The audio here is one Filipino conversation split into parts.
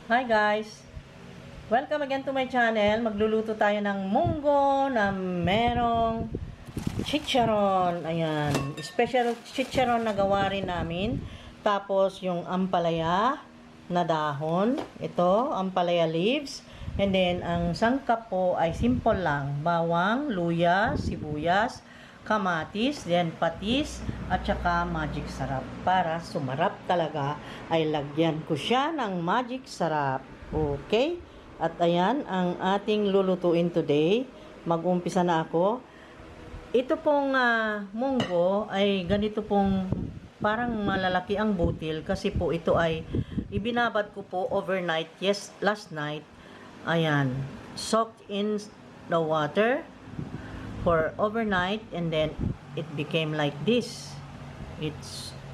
Hi guys! Welcome again to my channel. Magluluto tayo ng munggo na merong chicharon. Ayan. Special chicharon na gawa rin namin. Tapos yung ampalaya na dahon. Ito, ampalaya leaves. And then, ang sangkap po ay simple lang. Bawang, luya, sibuyas, kamatis, then patis, at saka magic sarap. Para sumarap talaga, ay lagyan ko siya ng magic sarap. Okay? At ayan, ang ating lulutuin today. Mag-umpisa na ako. Ito pong munggo ay ganito pong parang malalaki ang butil kasi po ito ay ibinabad ko po overnight. Yes, last night. Ayan. Soaked in the water for overnight, and then it became like this. It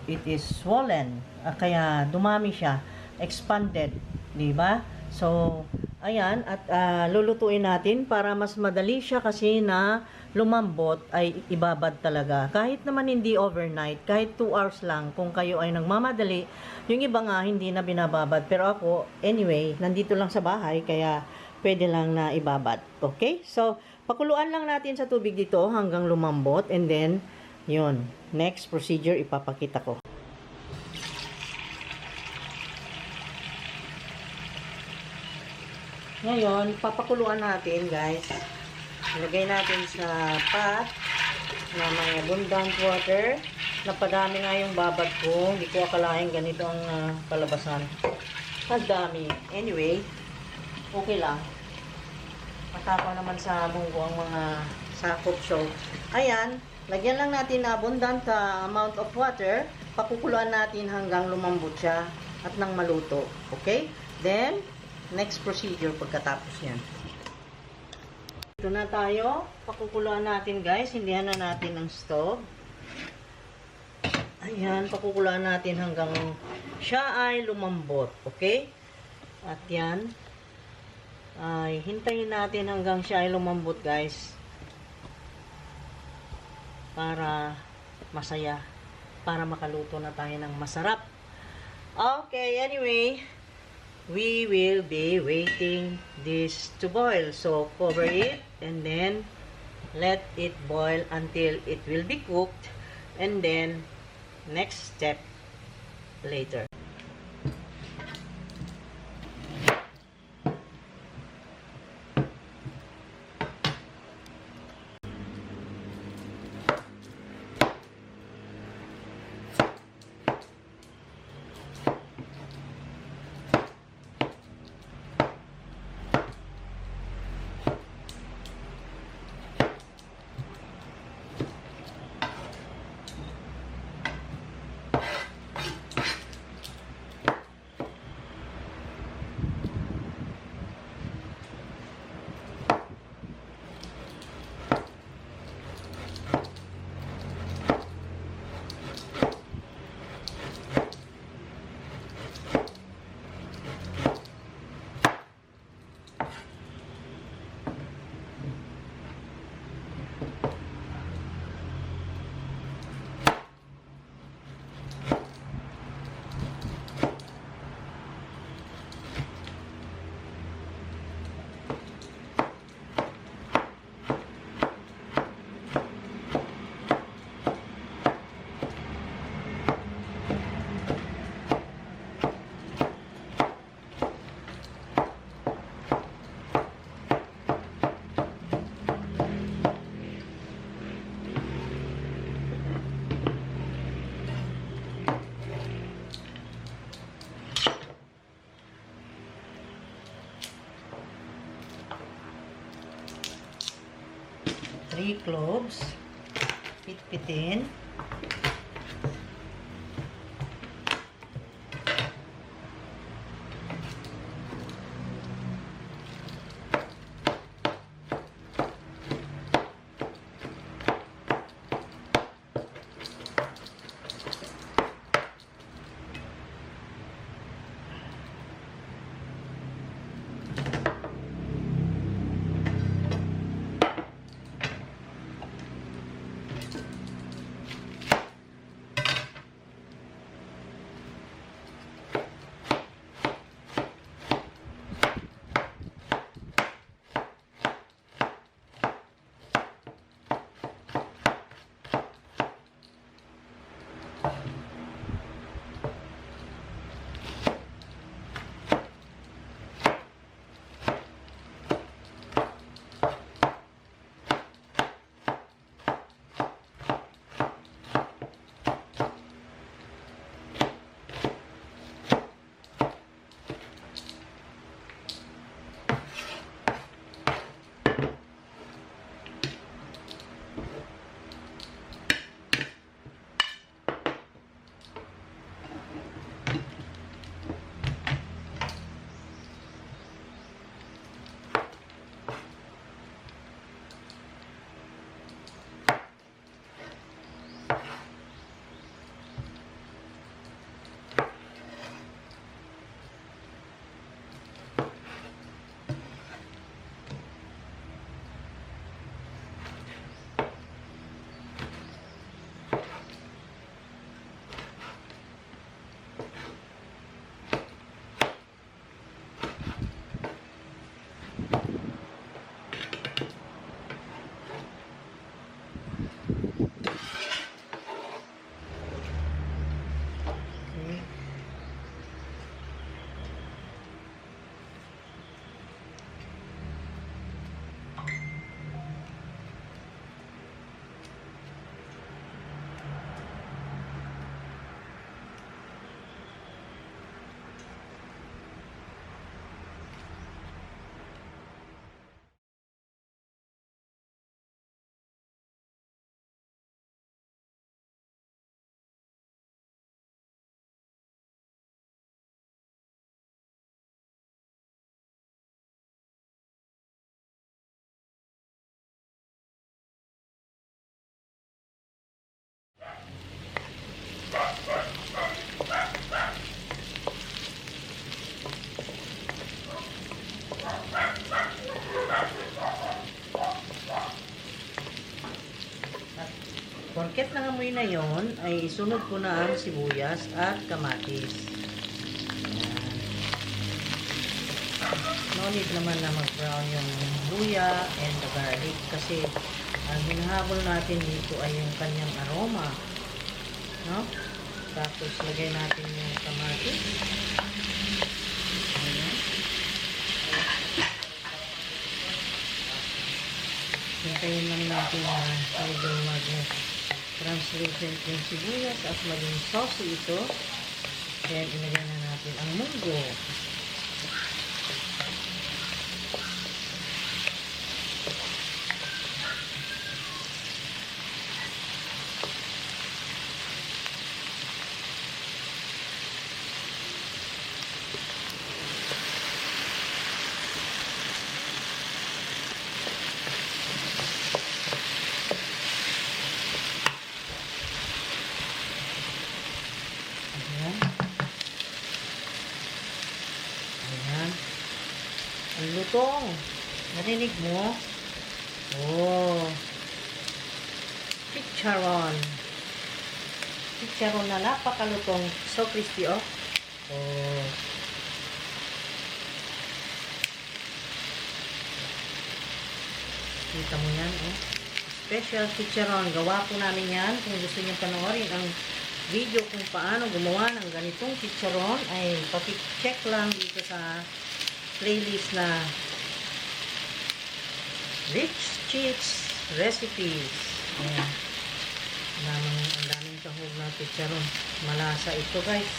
is swollen, kaya dumami siya, expanded, di ba? So ayan, at lulutuin natin para mas madali siya kasi na lumambot, ay ibabad talaga. Kahit naman hindi overnight, kahit 2 hours lang kung kayo ay nagmamadali. Yung iba nga hindi na binababad, pero ako anyway, nandito lang sa bahay kaya pwede lang na ibabad. Okay? So pakuluan lang natin sa tubig dito hanggang lumambot, and then yun, next procedure ipapakita ko. Ngayon, papakuluan natin guys. Ilagay natin sa pot na may abundant water. Napadami nga yung babad ko. Hindi ko akalain ganito ang kalabasan. Ang dami. Anyway, okay lang. Matapang naman sa munggo ang mga sakop. So, ayan. Lagyan lang natin na abundant amount of water. Pakukuluan natin hanggang lumambot siya at nang maluto. Okay? Then, next procedure pagkatapos yan. Ito na tayo. Pakukuluan natin guys. Hindihan na natin ang stove. Ayan. Pakukuluan natin hanggang siya ay lumambot. Okay? At yan. Ay, hintayin natin hanggang siya ay lumambot guys. Para masaya. Para makaluto na tayo ng masarap. Okay, anyway. We will be waiting this to boil. So, cover it and then let it boil until it will be cooked. And then, next step later. Three cloves, pitpitin. malagkit ng amoy na yon, ay isunod ko na ang sibuyas at kamatis. Ayan. No need naman na mag-brown yung luya and the garlic kasi ang hinahabol natin dito ay yung kanyang aroma. No? Tapos lagay natin yung kamatis. Ayan. Hintayin lang natin na medyo mag-translucent yung sibuyas at maging saucy ito. Then, ilagay na natin ang munggo. Ayan. Ang lutong. Narinig mo? Oh. Chicharon. Chicharon na napakalutong. So crispy, oh. Oh. Kita mo yan, oh. Special chicharon. Gawa po namin yan. Kung gusto niyo panoorin ang video kung paano gumawa ng ganitong chicharon, ay paki-check lang dito sa playlist na Rich Chicks Recipes. Ayan. Ang daming tahog na chicharon. Malasa ito, guys.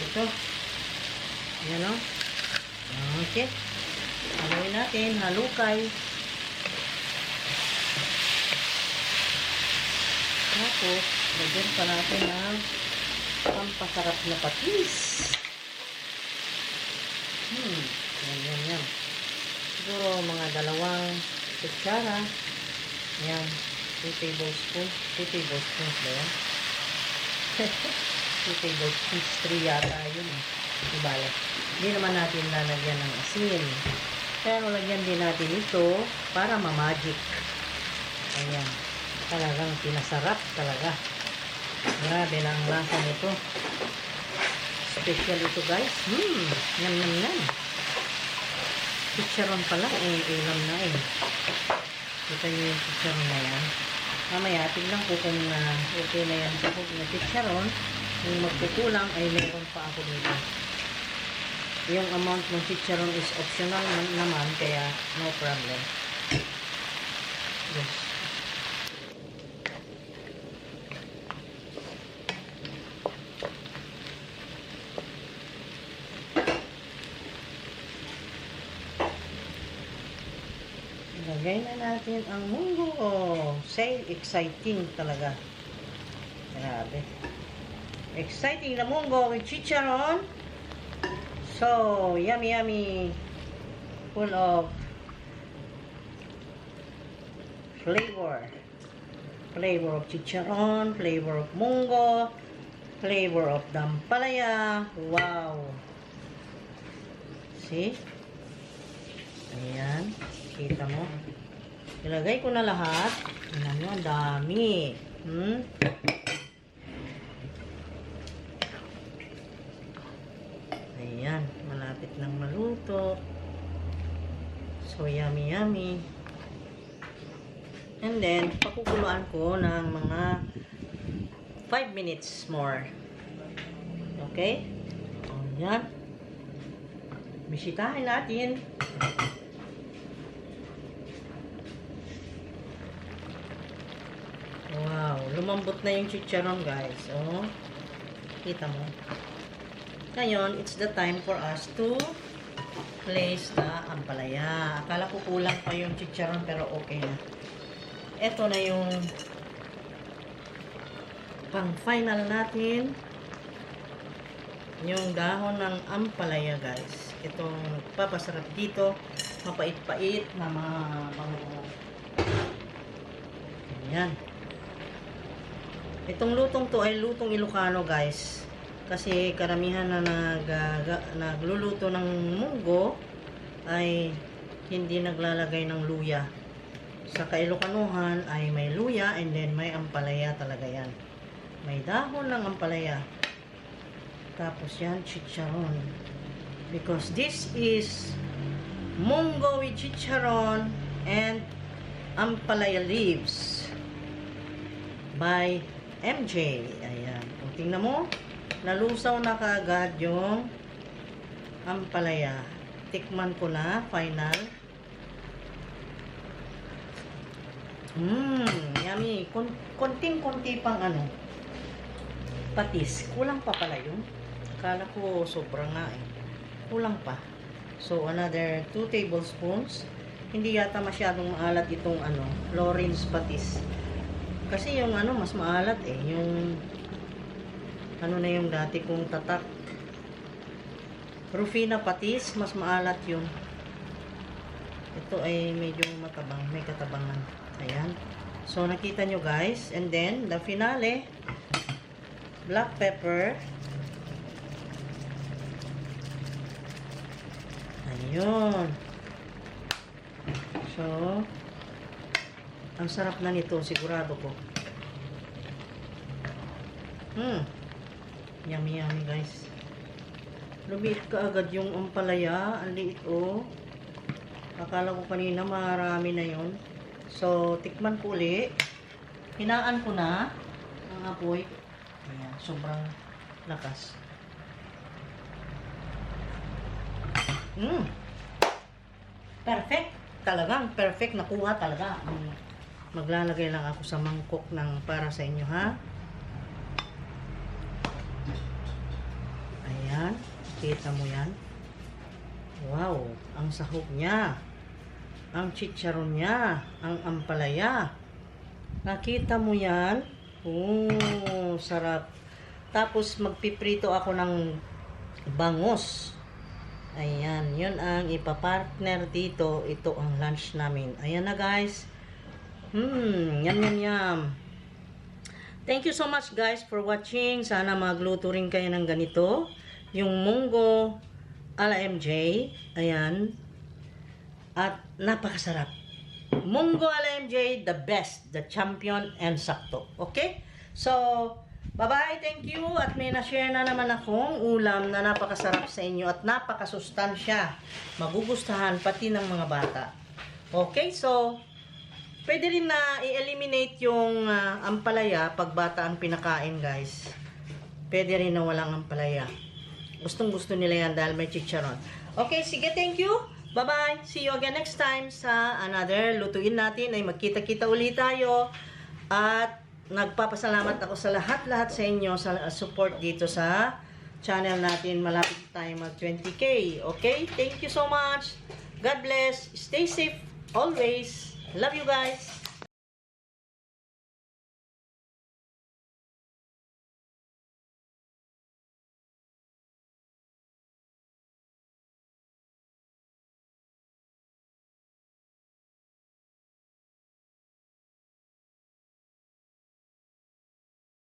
Ito. Ayan, o. Okay. Haluin natin. Halukay. Tapos, lagyan pa natin ang pampasarap na patis. Yan. Siguro mga 2 kutsara. Yan. 2 tablespoons. 2 tablespoons ba yan? 2 tablespoons. 3 yata yun. Ibala. Hindi naman natin lalagyan ng asin. Pero lagyan din natin ito para ma-magic. Ayan. Talagang pinasarap talaga. Grabe na ang lasa nito. Special ito, guys. Yum. Chicharon pala. Ulam na eh. Kita nyo yung chicharon na yan. Mamaya, tignan ko kung okay na yan. Kapag na chicharon, kung magkukulang ay meron pa ako dito. Yung amount ng chicharon is optional naman, kaya no problem. Yes. Lagay na natin ang munggo. Say, exciting talaga. Grabe. Exciting na munggo with chicharon. So, yummy. Full of flavor. Flavor of chicharon, flavor of munggo, flavor of dampalaya. Wow. See? Ayan. Kita mo? Ilagay ko na lahat. Ayan mo, ang dami. Ayan. Malapit nang maluto. So, yummy. And then, pakukuluan ko ng mga 5 minutes more. Okay? Ayan. Bisitahin natin. Wow, lumambot na yung chicharon, guys. Oh, kita mo. Ngayon, it's the time for us to place the ampalaya. Akala ko kulang pa yung chicharon, pero okay na. Ito na yung pang-final natin. Yung dahon ng ampalaya, guys. Itong papasarap dito. Mapait-pait na mga Ayan. Itong lutong to ay lutong Ilocano, guys. Kasi karamihan na nagluluto ng munggo ay hindi naglalagay ng luya. Sa Kailokanuhan ay may luya and then may ampalaya talaga yan. May dahon ng ampalaya. Tapos yan, chicharon. Because this is munggo with chicharon and ampalaya leaves by MJ. Ayan. Kung tingnan mo, nalusaw na kaagad yung ampalaya. Tikman ko na, final. Yummy. Konting-konti pang patis. Kulang pa pala yun. Akala ko sobra nga eh. Kulang pa. So, another 2 tablespoons. Hindi yata masyadong maalat itong Lawrence patis. Kasi yung mas maalat eh. Yung na yung dati kong tatak. Rufina patis, mas maalat yun. Ito ay medyo matabang. May katabangan. Ayan. So, nakita nyo guys. And then, the finale, black pepper. Ayun. So, ang sarap na nito, sigurado ko. Yummy, yummy guys. Lumiit ka agad yung ampalaya. Ang liit oh. Akala ko kanina marami na yon. So, tikman ko uli. Hinaan ko na ang apoy. Ayan, sobrang lakas. Perfect. Talagang perfect. Nakuha talaga. Maglalagay lang ako sa mangkok ng para sa inyo, ha? Ayan. Kita mo yan. Wow. Ang sahog niya. Ang chicharon niya. Ang ampalaya. Nakita mo yan? Oh, sarap. Tapos magpiprito ako ng bangus. Ayan, yun ang ipapartner dito. Ito ang lunch namin. Ayan na guys. Yum, yum, yum. Thank you so much guys for watching. Sana magluto rin kayo ng ganito. Yung munggo ala MJ. Ayan. At napakasarap. Munggo ala MJ, the best, the champion, and sakto. Okay? So, bye-bye, thank you. At may na-share na naman akong ulam na napakasarap sa inyo at napakasustansya. Magugustahan pati ng mga bata. Okay, so, pwede rin na i-eliminate yung ampalaya pag bata ang pinakain, guys. Pwede rin na walang ampalaya. Gustong-gusto nila yan dahil may chicharon. Okay, sige, thank you. Bye-bye. See you again next time sa another lutuin natin ay magkita-kita ulit tayo. At nagpapasalamat ako sa lahat-lahat sa inyo sa support dito sa channel natin. Malapit tayo mag 20K. Okay? Thank you so much. God bless. Stay safe always. Love you guys.